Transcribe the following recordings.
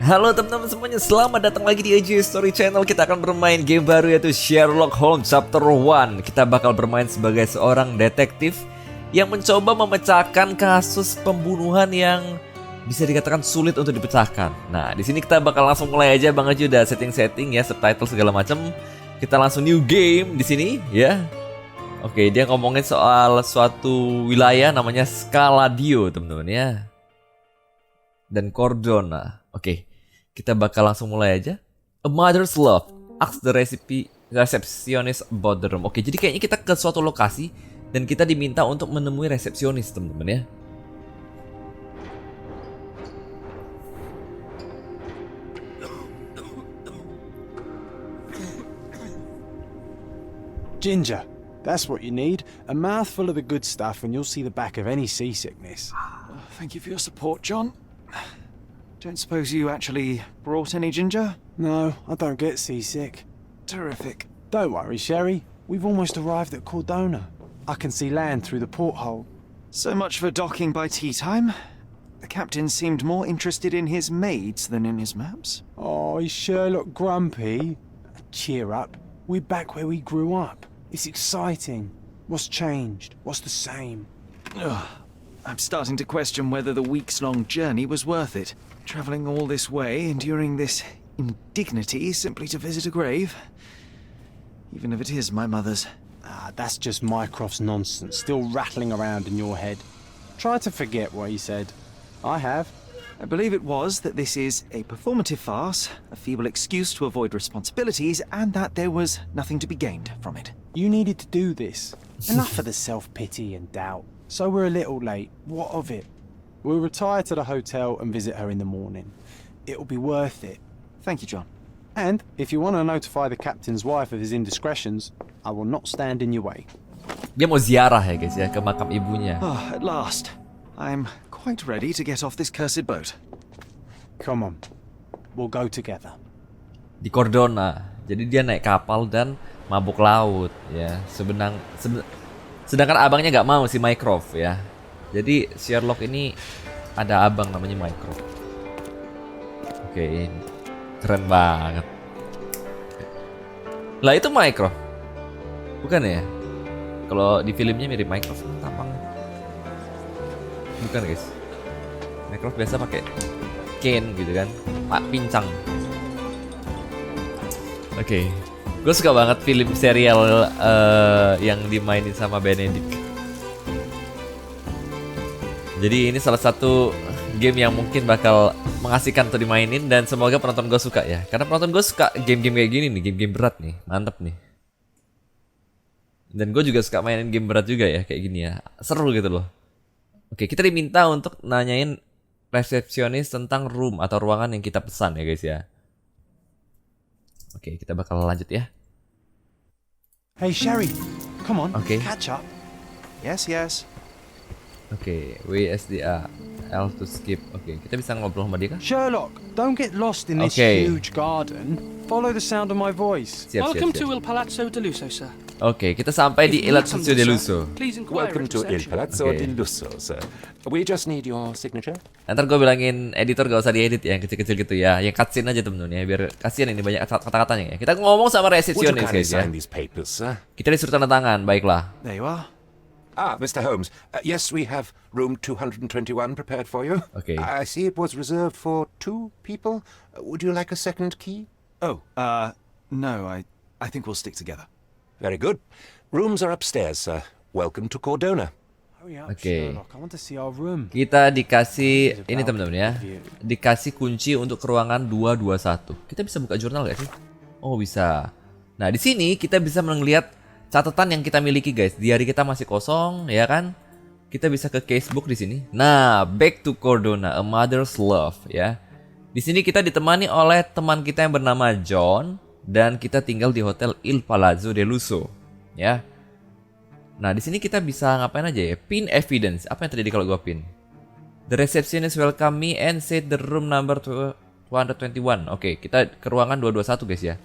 Halo teman-teman semuanya, selamat datang lagi di EJStory channel. Kita akan bermain game baru yaitu Sherlock Holmes Chapter 1. Kita bakal bermain sebagai seorang detektif yang mencoba memecahkan kasus pembunuhan yang bisa dikatakan sulit untuk dipecahkan. Nah, di sini kita bakal langsung mulai aja. Bang Aji udah setting-setting ya, subtitle segala macam. Kita langsung new game di sini ya. Oke, dia ngomongin soal suatu wilayah namanya Skaladio, teman-teman ya. Dan Cordona. Oke, kita bakal langsung mulai aja. A mother's love asks the receptionist about the room. Oke, jadi kayaknya kita ke suatu lokasi dan kita diminta untuk menemui resepsionis, teman-teman ya. Ginger, that's what you need. A mouthful of the good stuff and you'll see the back of any seasickness. Thank you for your support, John. Don't suppose you actually brought any ginger? No, I don't get seasick. Terrific. Don't worry, Sherry. We've almost arrived at Cordona. I can see land through the porthole. So much for docking by tea time. The captain seemed more interested in his maids than in his maps. Oh, is Sherlock grumpy? Cheer up. We're back where we grew up. It's exciting. What's changed? What's the same? Ugh. I'm starting to question whether the weeks-long journey was worth it. Travelling all this way, enduring this indignity simply to visit a grave. Even if it is my mother's. That's just Mycroft's nonsense, still rattling around in your head. Try to forget what he said. I have. I believe it was that this is a performative farce, a feeble excuse to avoid responsibilities, and that there was nothing to be gained from it. You needed to do this. Enough of the self-pity and doubt. So we're a little late. What of it? We'll retire to the hotel and visit her in the morning. It'll be worth it. Thank you, John. And if you want to notify the captain's wife of his indiscretions, I will not stand in your way. Dia mau ziarah ya guys ya, ke makam ibunya. Oh, at last. I'm quite ready to get off this cursed boat. Come on. We'll go together. Di Cordona. Jadi dia naik kapal dan mabuk laut ya. Sedangkan abangnya nggak mau si Mycroft ya. Jadi Sherlock ini ada abang namanya Mycroft. Oke, keren banget. Lah itu Mycroft, bukan ya? Kalau di filmnya mirip Mycroft tampangnya. Bukan guys. Mycroft biasa pakai cane gitu kan, pak pincang. Oke. Gue suka banget film serial yang dimainin sama Benedict. Jadi ini salah satu game yang mungkin bakal mengasihkan untuk dimainin dan semoga penonton gue suka ya. Karena penonton gue suka game-game kayak gini nih, game-game berat nih, mantep nih. Dan gue juga suka mainin game berat juga ya, kayak gini ya, seru gitu loh. Oke, kita diminta untuk nanyain resepsionis tentang room atau ruangan yang kita pesan ya guys ya. Oke, kita bakal lanjut ya. Hey, Sherry. Come on, catch up. Yes, yes. Oke, WSDA L to skip. Oke, kita bisa ngobrol sama dia kan? Sherlock, don't get lost in this huge garden. Follow the sound of my voice. Welcome to Il Palazzo di Lusso, sir. Oke, kita sampai di Il Palazzo di Lusso. Welcome to Il Palazzo di Lusso, sir. We just need your signature. Ntar gue bilangin editor gak usah diedit ya, yang kecil-kecil gitu ya. Yang cutscene aja temen-temen ya, biar kasihan ini banyak kata-katanya ya. Kita ngomong sama resepsionis guys ya. Kita disuruh tanda tangan, baiklah. There you are. Mr. Holmes. Yes, we have room 221 prepared for you. Okay. I see it was reserved for 2 people. Would you like a second key? Oh, no, I think we'll stick together. Very good. Rooms are upstairs, sir. Welcome to Cordona. Hurry up, Okay. Sherlock. I want to see our room. Kita dikasih, ini temen-temen ya, dikasih kunci untuk ke ruangan 221. Kita bisa buka jurnal gak sih? Oh bisa. Nah di sini kita bisa melihat catatan yang kita miliki guys. Diary kita masih kosong ya kan? Kita bisa ke casebook di sini. Nah, back to Cordona, a mother's love ya. Di sini kita ditemani oleh teman kita yang bernama John dan kita tinggal di hotel Il Palazzo di Lusso ya. Nah, di sini kita bisa ngapain aja ya? Pin evidence. Apa yang terjadi kalau gua pin? The receptionist welcome me and said the room number 221. Oke, kita ke ruangan 221 guys ya.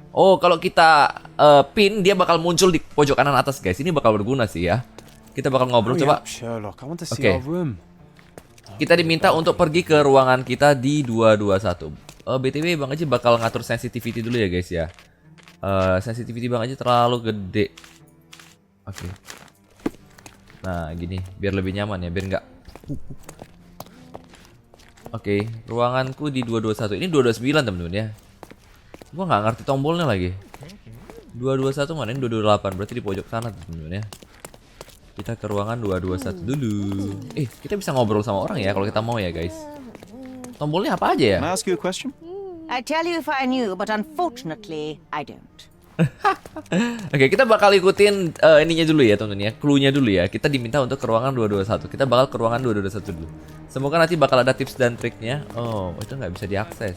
Oh, kalau kita pin dia bakal muncul di pojok kanan atas guys. Ini bakal berguna sih ya. Kita bakal ngobrol coba. Sherlock, I want to see Okay. our room. Kita diminta untuk pergi ke ruangan kita di 221. BTW Bang Aji bakal ngatur sensitivity dulu ya guys ya. Sensitivity Bang Aji terlalu gede. Oke. Nah gini, biar lebih nyaman ya, biar nggak. Oke, ruanganku di 221. Ini 229 teman-teman ya. Gua nggak ngerti tombolnya lagi. 221 mana? Ini 228, berarti di pojok sana teman-teman ya. Kita ke ruangan 221 dulu. Kita bisa ngobrol sama orang ya kalau kita mau ya guys. Tombolnya apa aja ya? Can I ask you a question? I'd tell you if I knew, but unfortunately, I don't. Oke, kita bakal ikutin ininya dulu ya teman-teman ya. Clue-nya dulu ya. Kita diminta untuk ke ruangan 221. Kita bakal ke ruangan 221 dulu. Semoga nanti bakal ada tips dan triknya. Oh, itu nggak bisa diakses.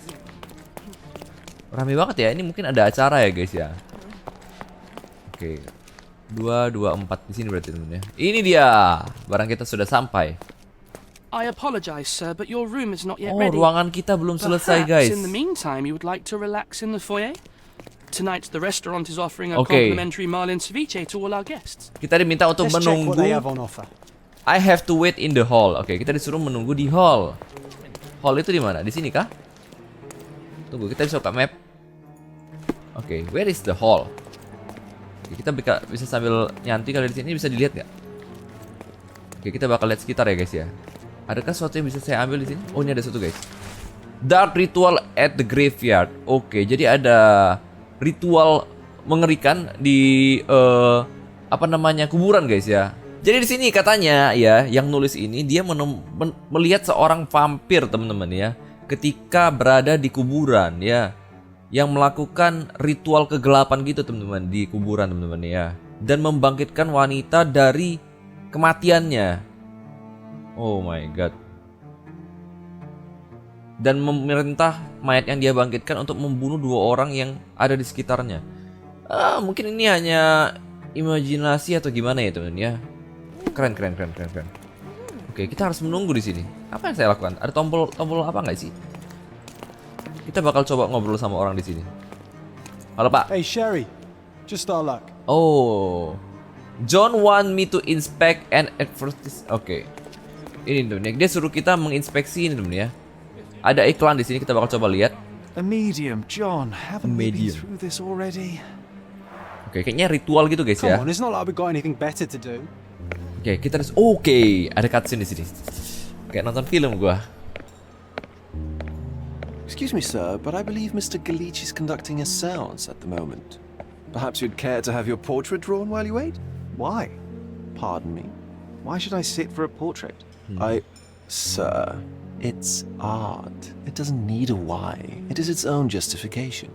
Rame banget ya. Ini mungkin ada acara ya guys ya. Oke. 224 di sini berarti teman-teman ya. Ini dia. Barang kita sudah sampai. I apologize, sir, but your room is not yet Oh, ready. ruangan kita belum selesai Perhaps guys. in the meantime, you would like to relax in the foyer? Tonight, the restaurant is offering a Okay. complimentary marlin ceviche to all our guests. Kita diminta untuk Let's check what they have menunggu. on offer. I have to wait in the hall. Oke, kita disuruh menunggu di hall. Hall itu di mana? Di sini kah? Tunggu, kita bisa buka map. Oke, where is the hall? Oke, kita bisa sambil nyantai kalau di sini bisa dilihat nggak? Oke, kita bakal lihat sekitar ya guys ya. Adakah sesuatu yang bisa saya ambil di sini? Oh, ini ada sesuatu guys. Dark ritual at the graveyard. Oke, jadi ada ritual mengerikan di kuburan guys ya. Jadi di sini katanya ya, yang nulis ini dia melihat seorang vampir teman-teman ya, ketika berada di kuburan ya, yang melakukan ritual kegelapan gitu teman-teman di kuburan teman-teman ya, dan membangkitkan wanita dari kematiannya. Oh my god. Dan memerintah mayat yang dia bangkitkan untuk membunuh 2 orang yang ada di sekitarnya. Mungkin ini hanya imajinasi atau gimana ya teman ya. Keren. Oke, kita harus menunggu di sini. Apa yang saya lakukan? Ada tombol apa nggak sih? Kita bakal coba ngobrol sama orang di sini. Halo Pak. Hey Sherry, just our luck. Oh, John want me to inspect and advertise. Oke, ini temen ya. Dia suruh kita menginspeksi ini temen ya. Ada iklan di sini, kita bakal coba lihat. A medium, John. Haven't we been Medium. through this already? Oke, kayaknya ritual gitu guys Come ya. on, it's not like we've got anything better to do. Oke, kita harus. Oke, ada cutscene di sini. Kayak nonton film gua. Excuse me, sir, but I believe Mr. Galich is conducting a séance at the moment. Perhaps you'd care to have your portrait drawn while you wait? Why? Pardon me? Why should I sit for a portrait? Sir, it's art. It doesn't need a why. It is its own justification.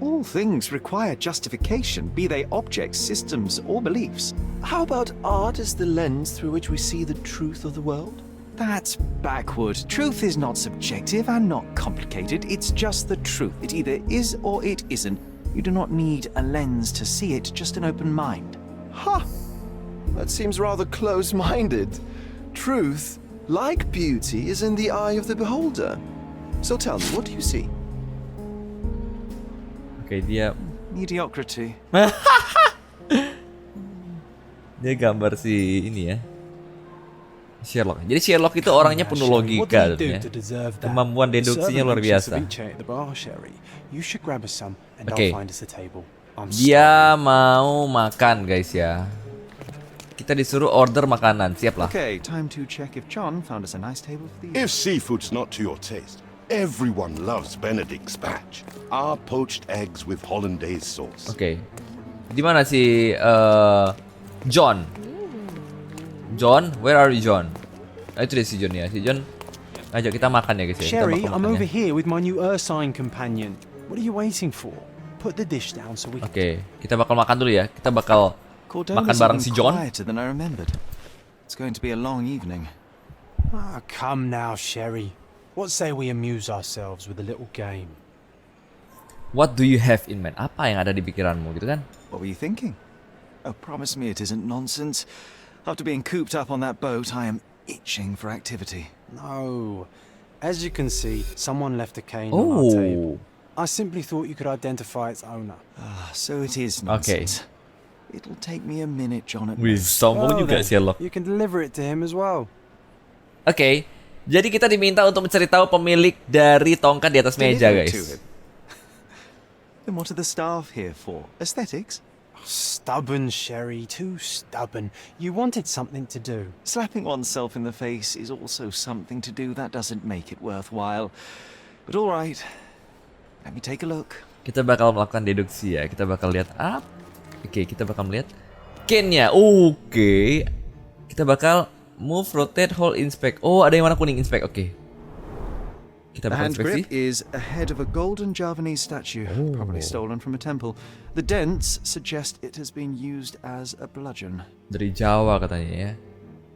All things require justification, be they objects, systems, or beliefs. How about art as the lens through which we see the truth of the world? That's backward. Truth is not subjective and not complicated. It's just the truth. It either is or it isn't. You do not need a lens to see it, just an open mind. Ha! That seems rather close-minded. Truth, like beauty, is in the eye of the beholder. So tell me, what do you see? Oke, dia Mediocrity. gambar si ini ya. Sherlock. Jadi Sherlock itu orangnya penuh logika What do you ya. do to deserve that? Kemampuan deduksinya luar biasa. You should grab us some and Okay. I'll find us a table. I'm Dia mau makan guys ya. Kita disuruh order makanan, siap lah. Okay, time to check if John found us a nice table for the If seafood's not to your taste, everyone loves Benedict's batch. Our poached eggs with hollandaise sauce. Oke. Di mana si John? John, where are you John? Itu dia si John ya. Si John ngajak kita makan ya guys ya. Kita Sherry, bakal I'm makan over ya. here with my new Ursine companion. What are you waiting for? Put the dish down so we can... Oke, kita bakal makan dulu ya. Kita bakal makan bareng si John. quieter than I remembered. It's going to be a long evening. Ah, come now, Sherry. What say we amuse ourselves with a little game? What do you have in mind? Apa yang ada di pikiranmu gitu kan? What were you thinking? Oh, promise me it isn't nonsense. After being cooped up on that boat, I am itching for activity. No. As you can see, someone left a cane on our table. Oh. I simply thought you could identify its owner. Ah, so it is Okay. nonsense. It'll take me a minute, John. At Wih, most. sombong juga then, Sherlock. you can deliver it to him as well. Oke, Jadi kita diminta untuk mencari tahu pemilik dari tongkat di atas meja, Deliver it guys. to him. Then what are the staff here for? Aesthetics? Stubborn, Sherry, too stubborn. You wanted something to do. Slapping oneself in the face is also something to do. That doesn't make it worthwhile. But all right, let me take a look. Kita bakal melakukan deduksi ya. Kita bakal lihat up. Oke, kita bakal melihat can-nya. Oke. Kita bakal move, rotate, hold, inspect. Oh, ada yang warna kuning, inspect. Oke. Kita The bakal hand inspeksi. grip is a head of a golden Javanese statue, probably stolen from a temple. The dents suggest it has been used as a bludgeon. Dari Jawa katanya ya.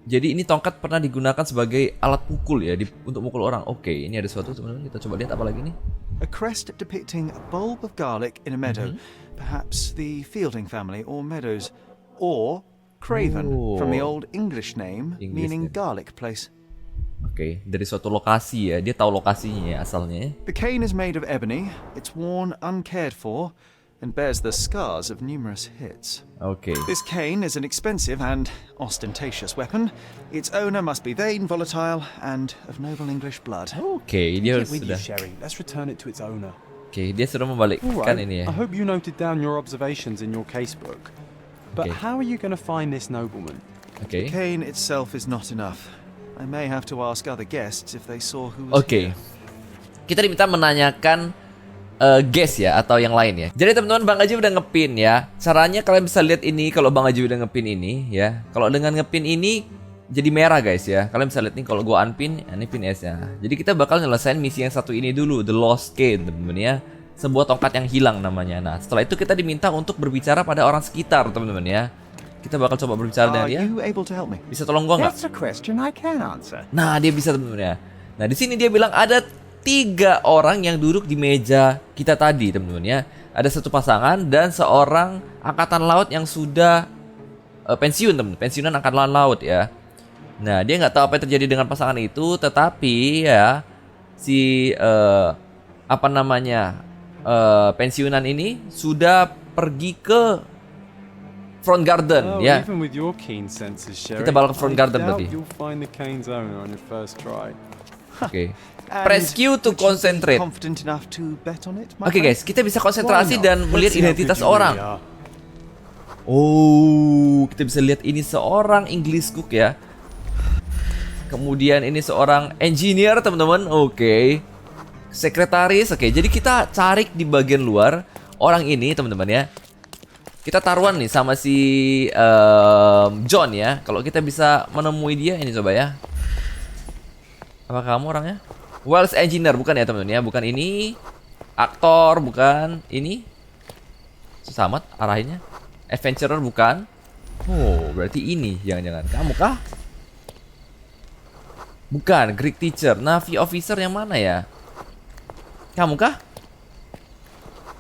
Jadi ini tongkat pernah digunakan sebagai alat pukul ya, untuk mukul orang. Oke, ini ada sesuatu teman-teman. Kita coba lihat apa lagi nih. A crest depicting a bulb of garlic in a meadow, perhaps the Fielding family or Meadows, or Craven from the old English name meaning garlic place. Oke, dari suatu lokasi ya. Dia tahu lokasinya ya asalnya. The cane is made of ebony, it's worn uncared for, and bears the scars of numerous hits. Oke. This cane is an expensive and ostentatious weapon. Its owner must be vain, volatile, and of noble English blood. Oke, dia Get with you, sudah. Sherry. Let's return it to its owner. Oke, dia sudah All membalikkan right. ini ya. I hope you noted down your observations in your casebook. But Okay. how are you going to find this nobleman? Oke. The cane itself is not enough. I may have to ask other guests if they saw who was Oke. here. Kita diminta menanyakan guest ya atau yang lain ya. Jadi teman-teman, Bang Aji udah ngepin ya. Caranya kalian bisa lihat ini kalau Bang Aji udah ngepin ini ya. Kalau dengan ngepin ini jadi merah guys ya. Kalian bisa lihat nih kalau gua unpin, ini pin S-nya. Jadi kita bakal nyelesain misi yang satu ini dulu, The Lost Cane teman-teman ya. Sebuah tongkat yang hilang namanya. Nah, setelah itu kita diminta untuk berbicara pada orang sekitar teman-teman ya. Kita bakal coba berbicara dengan Are dia. you able to help me? Bisa tolong gua nggak? That's a question I can answer. Nah, dia bisa teman-teman ya. Nah, di sini dia bilang ada 3 orang yang duduk di meja kita tadi, teman-teman ya. Ada satu pasangan dan seorang angkatan laut yang sudah pensiun, teman-teman. Pensiunan angkatan laut ya. Nah, dia nggak tahu apa yang terjadi dengan pasangan itu, tetapi ya si pensiunan ini sudah pergi ke front garden ya. Even with your keen senses, Sherry, Kita bakal ke front garden I doubt berarti. you'll find the cane's owner on your first try. Oke. And Press Q to would you be concentrate. confident enough to bet on it, my Oke friend? guys, kita bisa konsentrasi Why not? dan melihat Let's see how identitas good you orang. really are. Oh, kita bisa lihat ini seorang English cook ya. Kemudian ini seorang engineer teman-teman. Oke. Sekretaris. Oke, jadi kita cari di bagian luar orang ini teman-teman ya. Kita taruhan nih sama si John ya. Kalau kita bisa menemui dia, ini coba ya. Apa kamu orangnya? Wells engineer bukan ya teman-teman ya? Bukan ini. Aktor bukan. Ini. Selamat arahnya. Adventurer bukan. Oh, berarti ini jangan-jangan. Kamu kah? Bukan, Greek teacher. Navy officer yang mana ya? Kamu kah?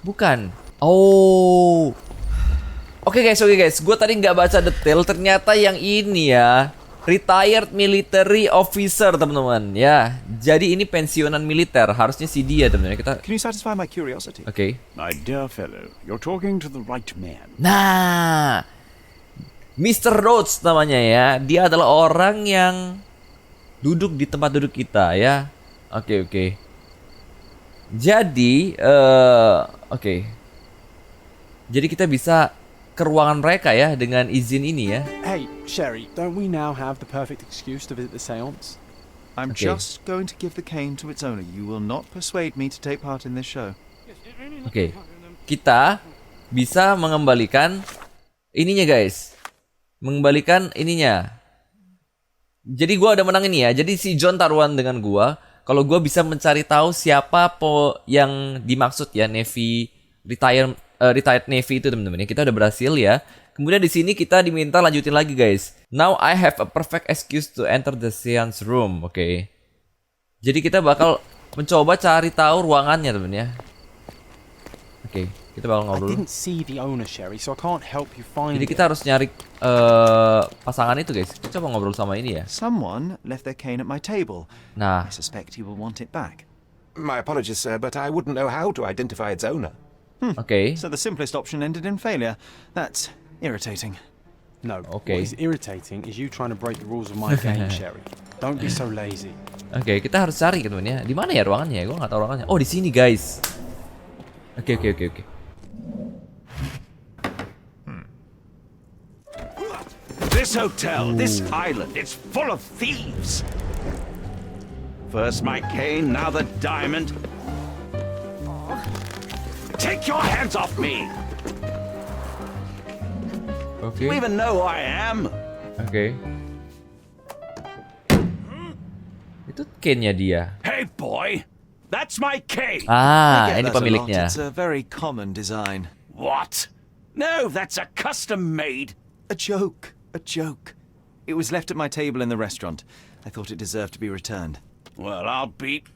Bukan. Oh. Oke guys. Gue tadi nggak baca detail. Ternyata yang ini ya, retired military officer teman-teman ya. Jadi ini pensiunan militer. Harusnya si dia teman-teman. Kita. Can you satisfy my curiosity? Oke. My dear fellow, you're talking to the right man. Nah, Mr. Rhodes namanya ya. Dia adalah orang yang duduk di tempat duduk kita ya. Oke. Jadi, oke. Jadi kita bisa ke ruangan mereka ya dengan izin ini ya. Hey, Sherry, don't we now have the perfect excuse to visit the seance? I'm Okay. just going to give the cane to its owner. You will not persuade me to take part in this show. Oke. Kita bisa mengembalikan ininya guys. Mengembalikan ininya. Jadi gua udah menang ini ya. Jadi si John taruhan dengan gua. Kalau gua bisa mencari tahu siapa yang dimaksud ya, Navy retired Navy itu teman-teman. Kita udah berhasil ya. Kemudian di sini kita diminta lanjutin lagi guys. Now I have a perfect excuse to enter the seance room. Oke. Jadi kita bakal mencoba cari tahu ruangannya teman ya. Oke, kita bakal I ngobrol. didn't see the owner, Sherry, so I can't help you find Jadi it. kita harus nyari pasangan itu guys. Kita coba ngobrol sama ini ya. Someone left their cane at my table. Nah, I suspect he will want it back. My apologies, sir, but I wouldn't know how to identify its owner. oke. So the simplest option ended in failure. That's irritating. No, Okay. what is irritating is you trying to break the rules of my game, Sherry. Don't be so lazy. Oke, kita harus cari teman ya. Di mana ya ruangannya? Gue nggak tahu ruangannya. Oh, di sini guys. Oke. This hotel, this island, it's full of thieves. First my cane, now the diamond. Take your hands off me! Oke. You even know who I am? Oke. Itu cane-nya dia. Hey boy, that's my cane. Ah, I get ini that a lot. pemiliknya. It's a very common design. What? No, that's a custom made. A joke. It was left at my table in the restaurant. I thought it deserved to be returned. Well, I'll be...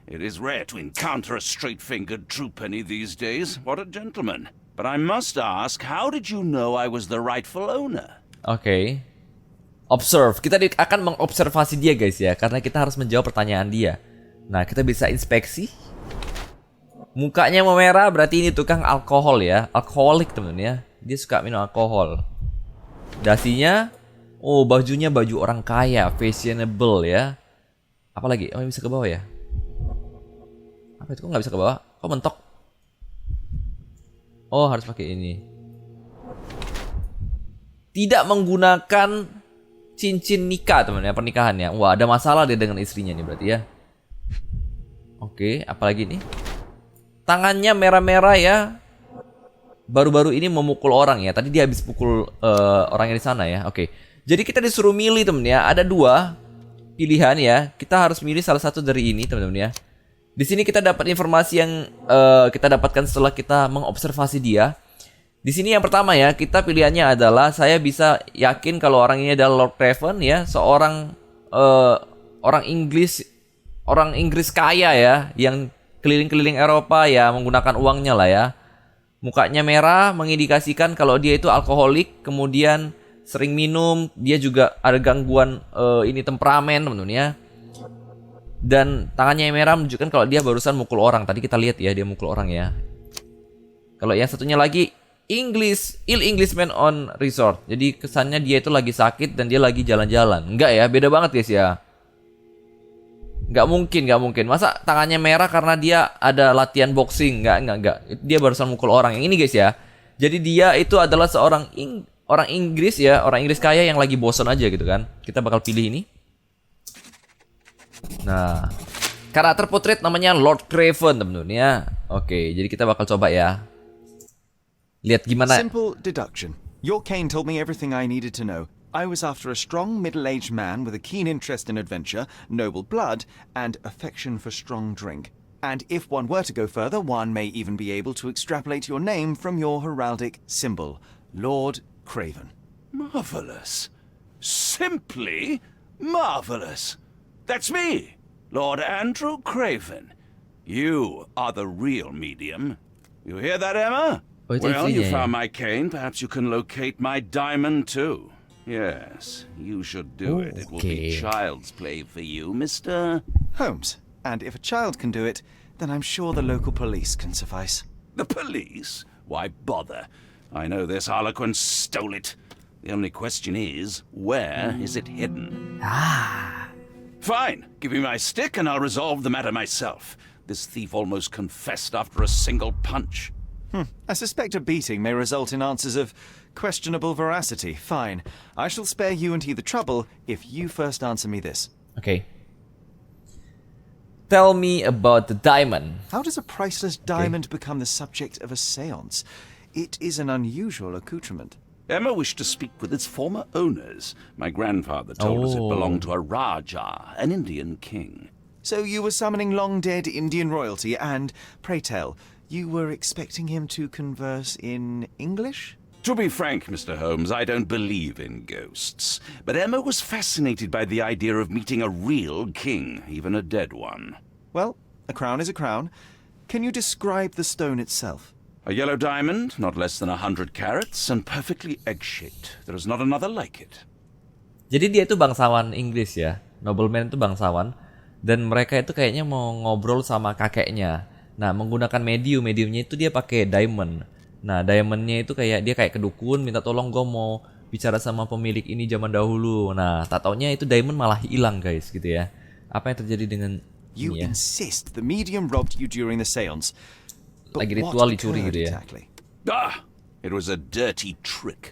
It is rare to encounter a straight-fingered true penny these days. What a gentleman. But I must ask, how did you know I was the rightful owner? Oke. Observe. Kita akan mengobservasi dia guys ya, karena kita harus menjawab pertanyaan dia. Nah, kita bisa inspeksi. Mukanya memerah berarti ini tukang alkohol ya. Alkoholik temen ya. Dia suka minum alkohol. Dasinya, oh bajunya baju orang kaya, fashionable ya. Apalagi? Oh bisa ke bawah ya? Apa itu? Kok nggak bisa ke bawah? Kok mentok? Oh harus pakai ini. Tidak menggunakan cincin nikah teman ya, pernikahannya. Wah ada masalah dia dengan istrinya nih berarti ya. Oke, apalagi nih? Tangannya merah-merah ya. Baru-baru ini memukul orang ya. Tadi dia habis pukul orang yang di sana ya. Oke. Jadi kita disuruh milih temen ya. Ada dua pilihan ya. Kita harus milih salah satu dari ini teman-teman ya. Di sini kita dapat informasi yang kita dapatkan setelah kita mengobservasi dia. Di sini yang pertama ya, kita pilihannya adalah saya bisa yakin kalau orang ini adalah Lord Craven ya, seorang orang Inggris kaya ya, yang keliling-keliling Eropa ya, menggunakan uangnya lah ya. Mukanya merah mengindikasikan kalau dia itu alkoholik, kemudian sering minum, dia juga ada gangguan ini temperamen teman-teman ya. Dan tangannya yang merah menunjukkan kalau dia barusan mukul orang. Tadi kita lihat ya dia mukul orang ya. Kalau yang satunya lagi Englishman on resort. Jadi kesannya dia itu lagi sakit dan dia lagi jalan-jalan. Enggak ya, beda banget guys ya. Enggak mungkin. Masa tangannya merah karena dia ada latihan boxing? Enggak. Dia barusan mukul orang. Yang ini guys ya. Jadi dia itu adalah seorang orang Inggris ya, orang Inggris kaya yang lagi bosan aja gitu kan. Kita bakal pilih ini. Nah, karakter portrait namanya Lord Craven teman-teman ya. Oke, jadi kita bakal coba ya. Lihat gimana. Simple deduction. Your cane told me everything I needed to know. I was after a strong middle-aged man with a keen interest in adventure, noble blood, and affection for strong drink. And if one were to go further, one may even be able to extrapolate your name from your heraldic symbol, Lord Craven. Marvelous. Simply marvelous. That's me, Lord Andrew Craven. You are the real medium. You hear that, Emma? Oh, itu Well, you istrinya ya. found my cane. Perhaps you can locate my diamond, too. Yes, you should do it. It will be Okay. child's play for you, Mr. Holmes. And if a child can do it, then I'm sure the local police can suffice. The police? Why bother? I know this harlequin stole it. The only question is, where is it hidden? Fine, give me my stick and I'll resolve the matter myself. This thief almost confessed after a single punch. I suspect a beating may result in answers of questionable veracity. Fine. I shall spare you and he the trouble if you first answer me this. Oke. Tell me about the diamond. How does a priceless diamond become the subject of a seance? It is an unusual accoutrement. Emma wished to speak with its former owners. My grandfather told us it belonged to a Raja, an Indian king. So you were summoning long-dead Indian royalty and, pray tell, you were expecting him to converse in English? To be frank, Mr. Holmes, I don't believe in ghosts. But Emma was fascinated by the idea of meeting a real king, even a dead one. Well, a crown is a crown. Can you describe the stone itself? A yellow diamond, not less than 100 carats, and perfectly egg-shaped. There is not another like it. Jadi dia itu bangsawan Inggris ya. Nobleman itu bangsawan. Dan mereka itu kayaknya mau ngobrol sama kakeknya. Nah, menggunakan mediumnya itu dia pakai diamond. Nah, diamondnya itu kayak dia kayak kedukun, minta tolong gue mau bicara sama pemilik ini zaman dahulu. Nah, tak taunya itu diamond malah hilang guys gitu ya. Apa yang terjadi dengan You ini ya? insist the medium robbed you during the seance. But Lagi what ritual dicuri occurred gitu ya. exactly? It was a dirty trick.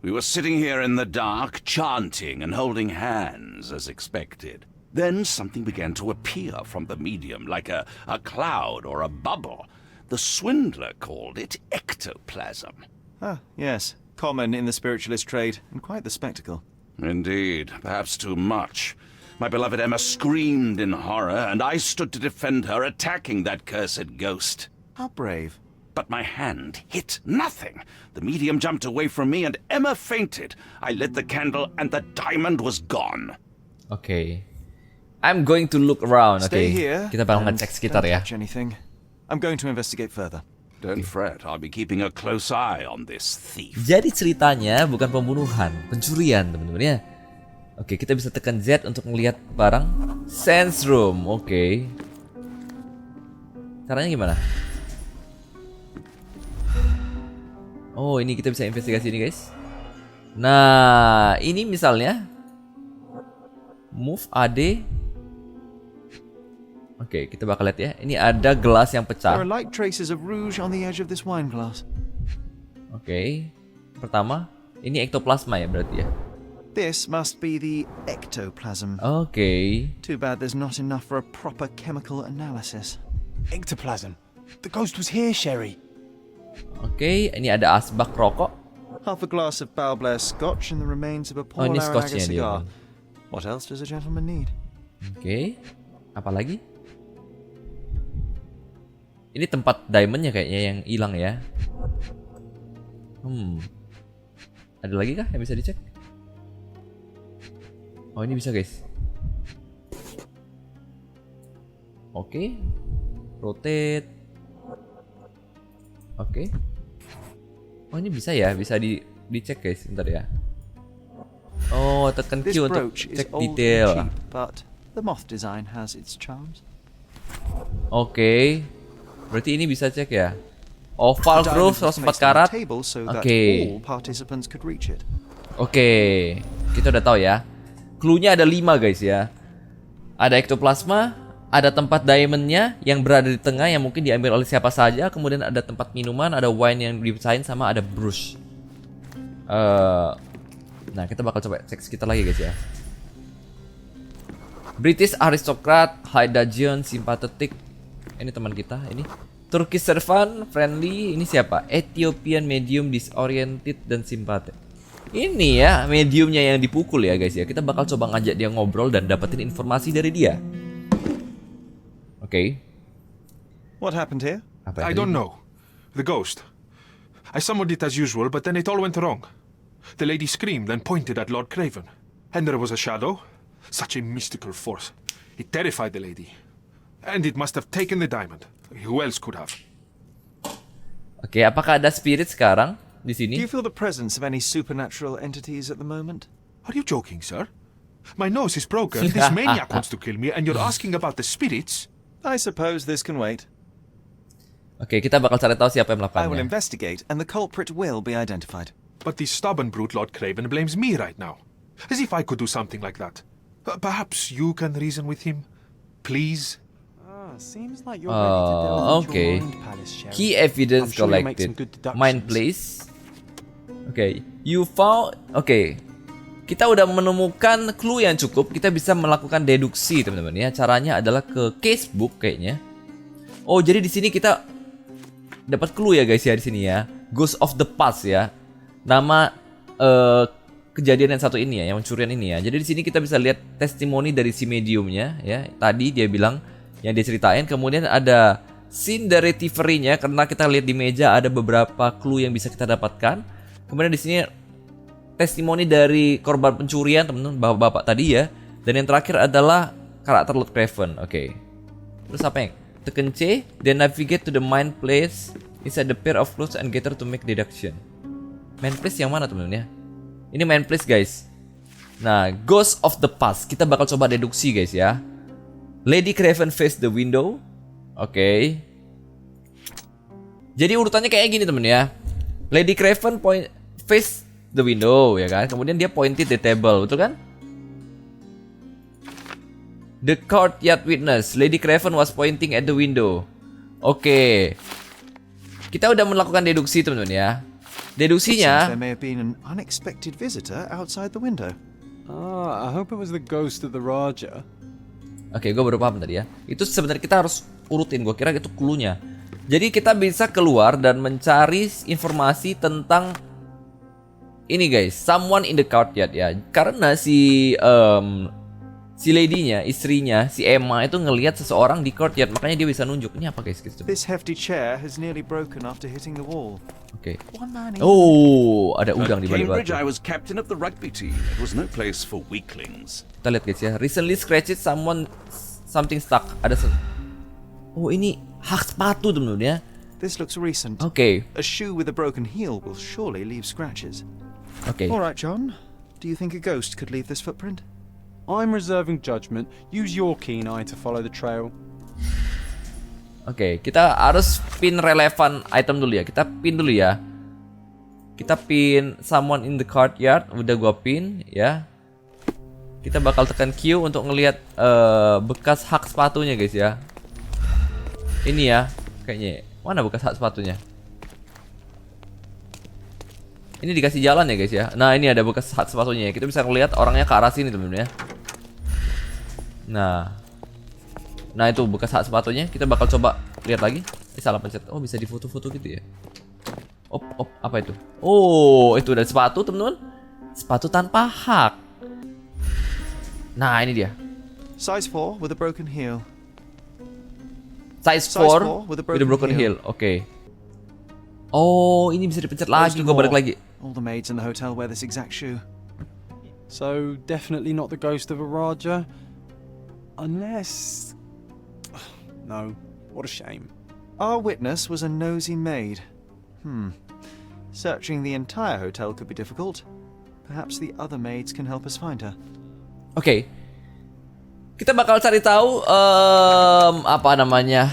We were sitting here in the dark, chanting and holding hands as expected. Then something began to appear from the medium, like a cloud or a bubble. The swindler called it ectoplasm. Ah, yes. Common in the spiritualist trade, and quite the spectacle. Indeed, perhaps too much. My beloved Emma screamed in horror, and I stood to defend her, attacking that cursed ghost. How brave. But my hand hit nothing. The medium jumped away from me, and Emma fainted. I lit the candle, and the diamond was gone. Oke. I'm going to look around. Oke. Stay here. Kita bakal and ngecek sekitar don't ya. touch anything. I'm going to investigate further. Don't fret, I'll be keeping a close eye on this thief. Jadi ceritanya bukan pembunuhan, pencurian teman-teman ya. Oke, kita bisa tekan Z untuk melihat barang. Sense room, oke. Caranya gimana? Oh, ini kita bisa investigasi ini guys. Nah, ini misalnya move AD. Oke, kita bakal lihat ya. Ini ada gelas yang There pecah. are light traces of rouge on the edge of this wine glass. Oke. Pertama, ini ektoplasma ya berarti ya. This must be the ectoplasm. Oke. Too bad there's not enough for a proper chemical analysis. Ectoplasm. The ghost was here, Sherry. Oke, ini ada asbak rokok. Half a glass of Balblair scotch and the remains of a Oh, Paul ini Aranaga scotchnya dia. cigar. What else does a gentleman need? Oke. Apa lagi? Ini tempat diamondnya kayaknya yang hilang ya. Ada lagi kah yang bisa dicek? Oh, ini bisa guys. Oke. Rotate. Oke. Oh, ini bisa ya, bisa dicek guys, bentar ya. Oh, tekan This Q untuk brooch is cek old and detail. cheap, but the moth design has its charms. Oke. Berarti ini bisa cek ya. Oval The groove diamond was 104 placed on the karat. table so that Oke. all participants could reach it. Oke. Kita udah tahu ya. Cluenya ada 5 guys ya. Ada ektoplasma, ada tempat diamondnya yang berada di tengah yang mungkin diambil oleh siapa saja. Kemudian ada tempat minuman, ada wine yang dipecahin, sama ada brush. Nah, kita bakal coba cek sekitar lagi guys ya. British aristocrat, high dudgeon, sympathetic. Ini teman kita, ini Turkish servant, friendly. Ini siapa? Ethiopian medium, disoriented dan sympathetic. Ini ya mediumnya yang dipukul ya guys ya. Kita bakal coba ngajak dia ngobrol dan dapetin informasi dari dia. Oke. What happened here? Apa yang I don't terjadi? know. The ghost. I summoned it as usual, but then it all went wrong. The lady screamed and pointed at Lord Craven. And there was a shadow. Such a mystical force. It terrified the lady. And it must have taken the diamond. Who else could have? Oke, apakah ada spirit sekarang di Do sini? you feel the presence of any supernatural entities at the moment? Are you joking, sir? My nose is broken. This maniac wants to kill me, and you're asking about the spirits? I suppose this can wait. Oke, kita bakal cari tahu siapa yang I will melakukannya. investigate, and the culprit will be identified. But this stubborn brute Lord Craven blames me right now. As if I could do something like that. Perhaps you can reason with him? Please? Seems like you're ready to delve into Okay. your mind palace, Sherry. Key evidence I'm sure you'll make collected. some good deductions. Mind place. Oke, you found. Oke. Kita udah menemukan clue yang cukup. Kita bisa melakukan deduksi, teman-teman ya. Caranya adalah ke casebook kayaknya. Oh, jadi di sini kita dapat clue ya guys ya di sini ya. Ghost of the Past ya. Nama kejadian yang satu ini ya, yang pencurian ini ya. Jadi di sini kita bisa lihat testimoni dari si mediumnya ya. Tadi dia bilang yang dia ceritain, kemudian ada scene dari TV-nya karena kita lihat di meja ada beberapa clue yang bisa kita dapatkan. Kemudian di sini testimoni dari korban pencurian, teman-teman, bapak-bapak tadi ya. Dan yang terakhir adalah karakter Lord Craven. Oke. Terus apa yang? Tekan C, then navigate to the mind place inside the pair of clothes and get her to make deduction. Mind place yang mana, teman-teman ya? Ini mind place, guys. Nah, Ghost of the Past. Kita bakal coba deduksi, guys ya. Lady Craven face the window. Oke. Jadi urutannya kayak gini, temen ya. Lady Craven face the window, ya kan? Kemudian dia pointed the table, betul kan? The courtyard witness. Lady Craven was pointing at the window. Oke. Kita udah melakukan deduksi, teman-teman ya. Deduksinya. There may have been an unexpected visitor outside the window. I hope it was the ghost of the Raja. Oke, gue baru paham tadi ya. Itu sebenarnya kita harus urutin. Gue kira itu clue-nya. Jadi kita bisa keluar dan mencari informasi tentang ini guys, someone in the courtyard ya. Karena si lady-nya, istrinya, si Emma itu ngelihat seseorang di courtyard, makanya dia bisa nunjuk. Ini apa guys? This hefty chair has nearly broken after hitting the wall. Oke. Oh, ada udang di balik Cambridge, I batu. was captain of the rugby team. It was no place for weaklings. Kita lihat guys ya. Recently scratched something stuck. Oh, ini hak sepatu teman-teman ya. This looks recent. Oke. A shoe with a broken heel will surely leave scratches. Oke. All right, John. Do you think a ghost could leave this footprint? I'm reserving judgment. Use your keen eye to follow the trail. Oke, kita harus pin relevan item dulu ya. Kita pin dulu ya. Kita pin someone in the courtyard. Udah gua pin ya. Kita bakal tekan Q untuk ngelihat bekas hak sepatunya guys ya. Ini ya, kayaknya. Mana bekas hak sepatunya? Ini dikasih jalan ya guys ya. Nah, ini ada bekas hak sepatunya. Kita bisa ngelihat orangnya ke arah sini teman-teman ya. Nah itu bekas hak sepatunya. Kita bakal coba lihat lagi. Salah pencet. Oh, bisa difoto-foto gitu ya. Apa itu? Oh, itu ada sepatu teman-teman. Sepatu tanpa hak. Nah, ini dia. Size 4 with a broken heel. Size 4 with a broken heel. Oke. Oh, ini bisa dipencet lagi. Gue balik lagi. All the maids in the hotel wear this exact shoe. So, definitely not the ghost of a Raja. Unless... No, what a shame. Our witness was a nosy maid. Searching the entire hotel could be difficult. Perhaps the other maids can help us find her. Oke. Kita bakal cari tahu apa namanya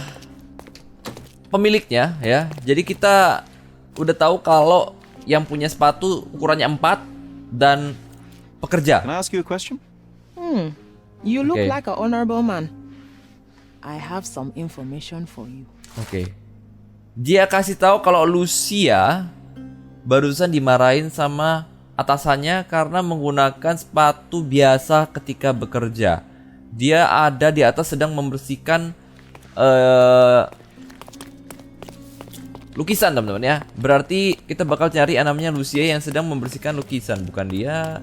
pemiliknya ya. Jadi kita udah tahu kalau yang punya sepatu ukurannya 4 dan pekerja. Can I ask you a question? You look Okay. like an honorable man. I have some information for you. Oke. Dia kasih tahu kalau Lucia barusan dimarahin sama atasannya karena menggunakan sepatu biasa ketika bekerja. Dia ada di atas sedang membersihkan lukisan teman-teman ya. Berarti kita bakal cari namanya Lucia yang sedang membersihkan lukisan, bukan dia.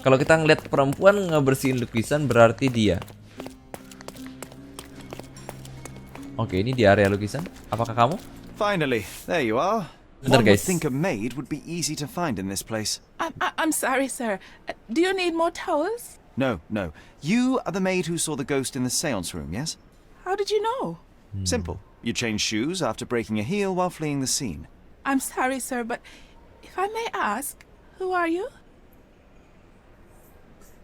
Kalau kita ngeliat perempuan ngebersihin lukisan berarti dia. Oke, ini di area lukisan. Apakah kamu? Finally, there you are. Bentar, One would guys. think a maid would be easy to find in this place. I'm sorry, sir. Do you need more towels? No. You are the maid who saw the ghost in the seance room, yes? How did you know? Simple. You changed shoes after breaking a heel while fleeing the scene. I'm sorry, sir, but if I may ask, who are you?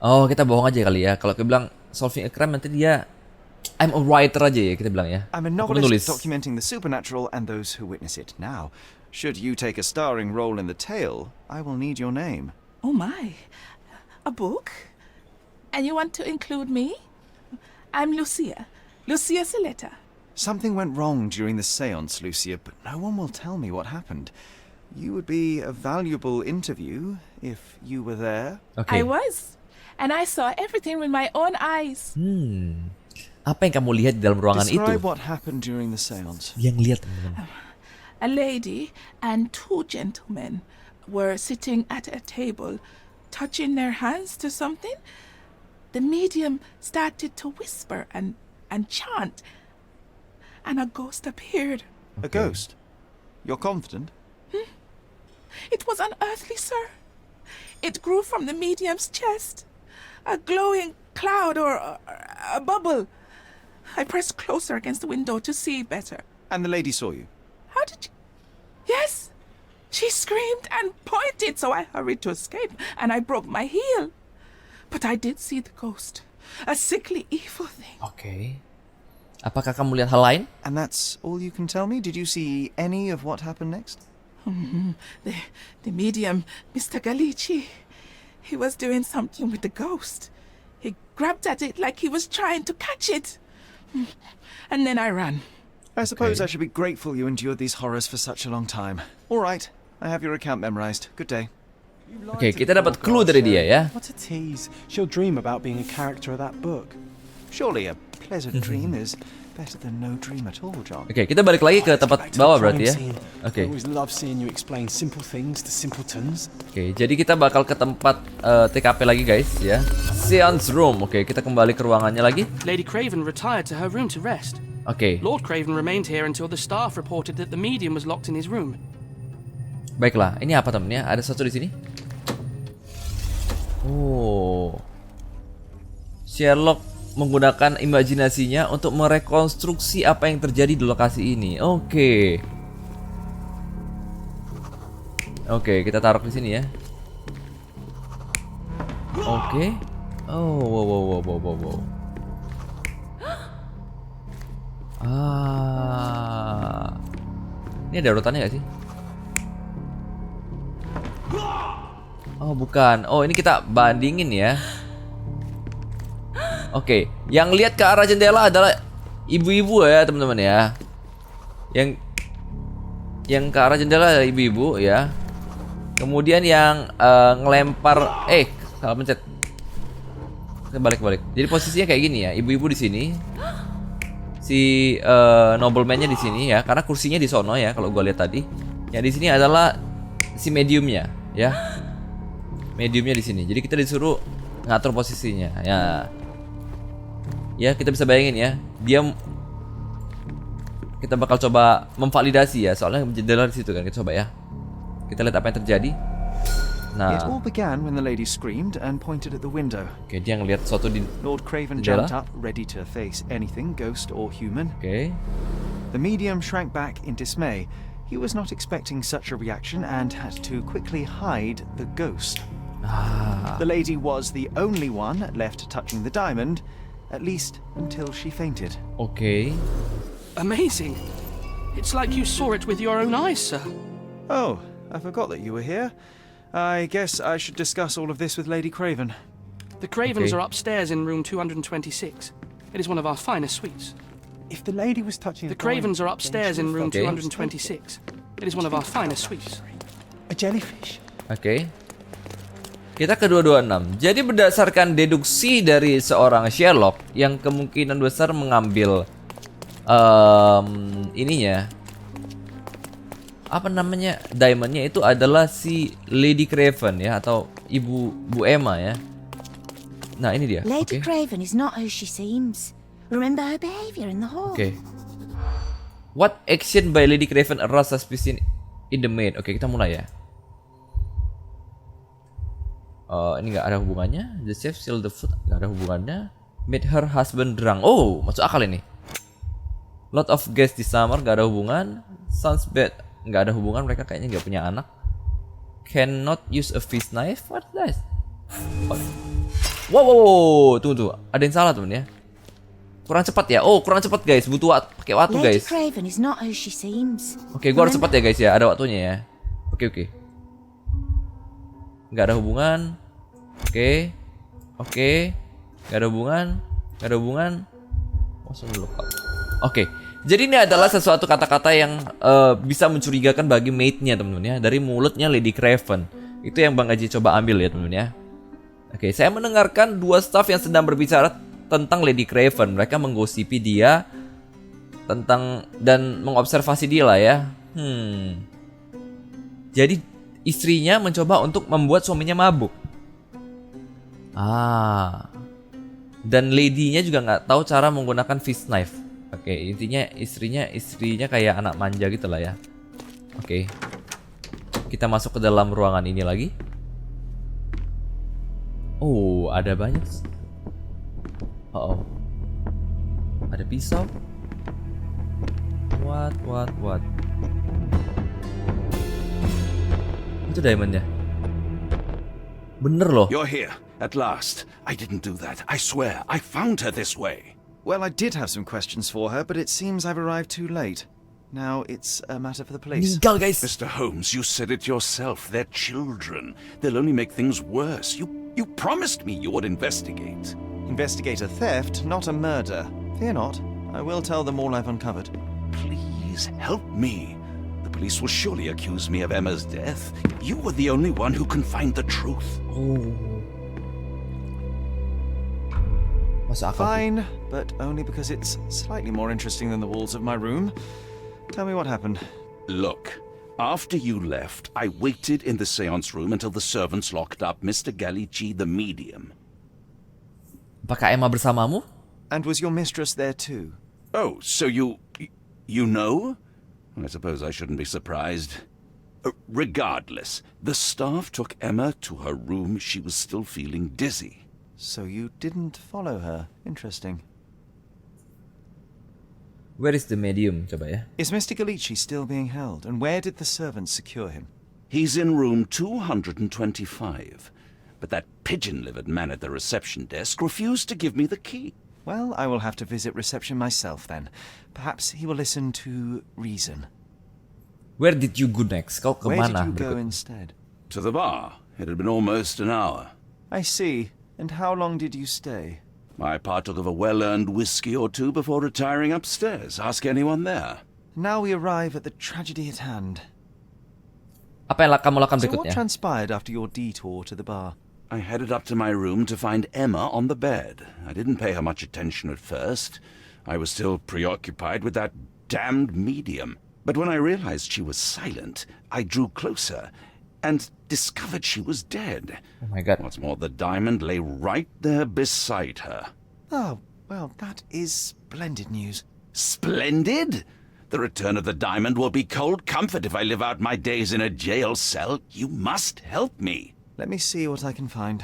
Oh, kita bohong aja kali ya. Kalau kita bilang solving a crime nanti dia I'm a writer aja ya kita bilang ya. I'm a Aku novelist penulis. documenting the supernatural and those who witness it. Now, should you take a starring role in the tale, I will need your name. Oh my, a book? And you want to include me? I'm Lucia Sileta. Something went wrong during the seance, Lucia, but no one will tell me what happened. You would be a valuable interview if you were there. Oke. I was, and I saw everything with my own eyes. Apa yang kamu lihat di dalam ruangan itu? Describe what happened during the seance. Dia ngeliat teman-teman. A lady and 2 gentlemen were sitting at a table, touching their hands to something. The medium started to whisper and chant, and a ghost appeared. A ghost? You're confident? It was unearthly, sir. It grew from the medium's chest, a glowing cloud or a bubble. I pressed closer against the window to see better. And the lady saw you? How did you... Yes! She screamed and pointed, so I hurried to escape, and I broke my heel. But I did see the ghost. A sickly, evil thing. Oke. Apakah kamu lihat hal lain? And that's all you can tell me? Did you see any of what happened next? The medium, Mr. Galici, he was doing something with the ghost. He grabbed at it like he was trying to catch it. And then I ran. I suppose I should be grateful you endured these horrors for such a long time. All right, I have your account memorized. Good day. Oke, kita dapat clue dari dia ya. What a tease. She'll dream about being a character of that book. Surely a pleasant dream is better than no dream at all, John. Oke, kita balik lagi ke tempat bawah berarti ya. Oke. I always love seeing you explain simple things to simpletons. Oke, jadi kita bakal ke tempat TKP lagi guys ya. Seance room. Oke, kita kembali ke ruangannya lagi. Lady Craven retired to her room to rest. Oke. Lord Craven remained here until the staff reported that the medium was locked in his room. Baiklah, ini apa temennya? Ada sesuatu di sini? Oh. Sherlock menggunakan imajinasinya untuk merekonstruksi apa yang terjadi di lokasi ini. Oke. Oke, kita taruh di sini ya. Oke. Oh, wow. Ah. Ini ada urutannya gak sih? Oh, bukan. Oh, ini kita bandingin ya. Oke, yang lihat ke arah jendela adalah ibu-ibu ya, teman-teman ya. Yang ke arah jendela adalah ibu-ibu ya. Kemudian yang ngelempar salah pencet. Balik. Jadi posisinya kayak gini ya. Ibu-ibu di sini. Si nobleman-nya di sini ya, karena kursinya di sono ya kalau gua lihat tadi. Yang di sini adalah si mediumnya ya. Mediumnya di sini. Jadi kita disuruh ngatur posisinya ya. Ya, kita bisa bayangin ya. Kita bakal coba memvalidasi ya, soalnya jendela di situ kan. Kita coba ya. Kita lihat apa yang terjadi. Nah. It all began when the lady screamed and pointed at the window. Oke, dia ngelihat sesuatu di Lord Craven jendela. jumped up, ready to face anything, ghost or human. Oke. The medium shrank back in dismay. He was not expecting such a reaction and had to quickly hide the ghost. The lady was the only one left touching the diamond, at least until she fainted. Okay. Amazing. It's like you saw it with your own eyes, sir. Oh, I forgot that you were here. I guess I should discuss all of this with Lady Craven. The Cravens are upstairs in room 226. It is one of our finest suites. If the lady was touching The Cravens are upstairs in room 226. It is one of our finest suites. A jellyfish. Oke. Kita ke 226. Jadi berdasarkan deduksi dari seorang Sherlock yang kemungkinan besar mengambil ininya, apa namanya, diamondnya itu adalah si Lady Craven ya, atau Bu Emma ya. Nah ini dia. Lady Craven is not who she seems. Remember her behavior in the hall. Oke. What action by Lady Craven aroused suspicion in the maid? Oke, kita mulai ya. Ini nggak ada hubungannya. The chef steal the food, nggak ada hubungannya. Made her husband drunk. Oh, masuk akal ini. Lot of guests this summer, nggak ada hubungan. Sounds bad, nggak ada hubungan. Mereka kayaknya nggak punya anak. Cannot use a fish knife. What that? Wow, tunggu. Ada yang salah temen ya. Kurang cepat ya. Oh, kurang cepat guys. Butuh pakai waktu guys. Craven is not who she seems. Oke, gua harus cepat ya guys ya. Ada waktunya ya. Oke. Nggak ada hubungan. Oke. Nggak ada hubungan. Oke. Jadi ini adalah sesuatu kata-kata yang bisa mencurigakan bagi maidnya teman-teman ya. Dari mulutnya Lady Craven. Itu yang Bang Aji coba ambil ya teman-teman ya. Oke, saya mendengarkan dua staff yang sedang berbicara tentang Lady Craven. Mereka menggosipi dia tentang dan mengobservasi dia lah ya. Jadi istrinya mencoba untuk membuat suaminya mabuk. Dan ladynya juga nggak tahu cara menggunakan fish knife. Oke, intinya istrinya kayak anak manja gitu lah ya. Oke. Kita masuk ke dalam ruangan ini lagi. Oh, ada banyak. Ada pisau. What? Itu diamondnya. Bener loh. You're here at last. I didn't do that. I swear. I found her this way. Well, I did have some questions for her, but it seems I've arrived too late. Now it's a matter for the police. Meninggal, guys. Mr. Holmes, you said it yourself. They're children. They'll only make things worse. You promised me you would investigate. Investigate a theft, not a murder. Fear not. I will tell them all I've uncovered. Please help me. The police will surely accuse me of Emma's death. You were the only one who can find the truth. Masuk akal. Fine, but only because it's slightly more interesting than the walls of my room. Tell me what happened. Look, after you left, I waited in the seance room until the servants locked up Mr. Gallici, the medium. Apakah Emma bersamamu? And was your mistress there too? Oh, so you know? I suppose I shouldn't be surprised. Regardless, the staff took Emma to her room. She was still feeling dizzy. So you didn't follow her. Interesting. Where is the medium? Coba ya. Is Mr. Gallici still being held? And where did the servants secure him? He's in room 225. But that pigeon-livered man at the reception desk refused to give me the key. Well, I will have to visit reception myself then. Perhaps he will listen to reason. Where did you go next? Kau Where did kemana? you go instead? To the bar. It had been almost an hour. I see. And how long did you stay? I partook of a well-earned whiskey or two before retiring upstairs. Ask anyone there. Now we arrive at the tragedy at hand. Apa yang kamu lakukan So what berikutnya? transpired after your detour to the bar? I headed up to my room to find Emma on the bed. I didn't pay her much attention at first. I was still preoccupied with that damned medium. But when I realized she was silent, I drew closer and discovered she was dead. Oh my god. What's more, the diamond lay right there beside her. Oh, well, that is splendid news. Splendid? The return of the diamond will be cold comfort if I live out my days in a jail cell. You must help me. Let me see what I can find.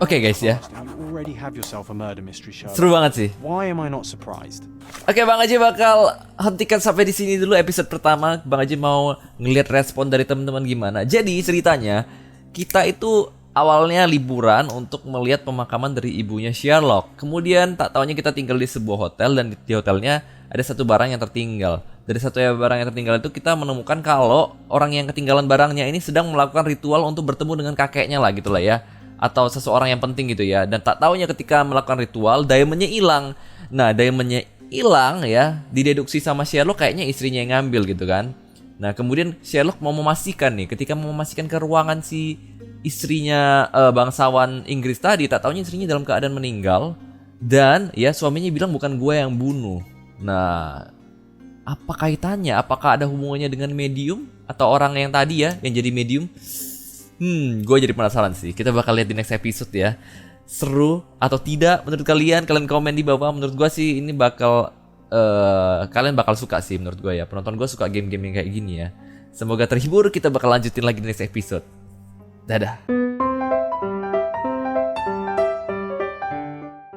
Oke, guys ya. You already have yourself a murder mystery, Sherlock. Seru banget sih. Why am I not surprised? Oke, Bang Aji bakal hentikan sampai di sini dulu episode pertama. Bang Aji mau ngelihat respon dari teman-teman gimana. Jadi ceritanya kita itu awalnya liburan untuk melihat pemakaman dari ibunya Sherlock. Kemudian tak taunya kita tinggal di sebuah hotel dan di hotelnya ada satu barang yang tertinggal. Dari satu barang yang tertinggal itu kita menemukan kalau orang yang ketinggalan barangnya ini sedang melakukan ritual untuk bertemu dengan kakeknya lah gitu lah ya. Atau seseorang yang penting gitu ya. Dan tak taunya ketika melakukan ritual diamondnya hilang. Nah, diamondnya hilang ya, dideduksi sama Sherlock kayaknya istrinya yang ngambil gitu kan. Nah, kemudian Sherlock mau memastikan nih, ketika mau memastikan ke ruangan si istrinya bangsawan Inggris tadi, tak taunya istrinya dalam keadaan meninggal. Dan ya suaminya bilang bukan gue yang bunuh. Nah, apa kaitannya? Apakah ada hubungannya dengan medium? Atau orang yang tadi ya, yang jadi medium? Gue jadi penasaran sih. Kita bakal lihat di next episode ya. Seru atau tidak menurut kalian? Kalian komen di bawah. Menurut gue sih ini bakal kalian bakal suka sih menurut gue ya. Penonton gue suka game-game yang kayak gini ya. Semoga terhibur. Kita bakal lanjutin lagi di next episode. Dadah.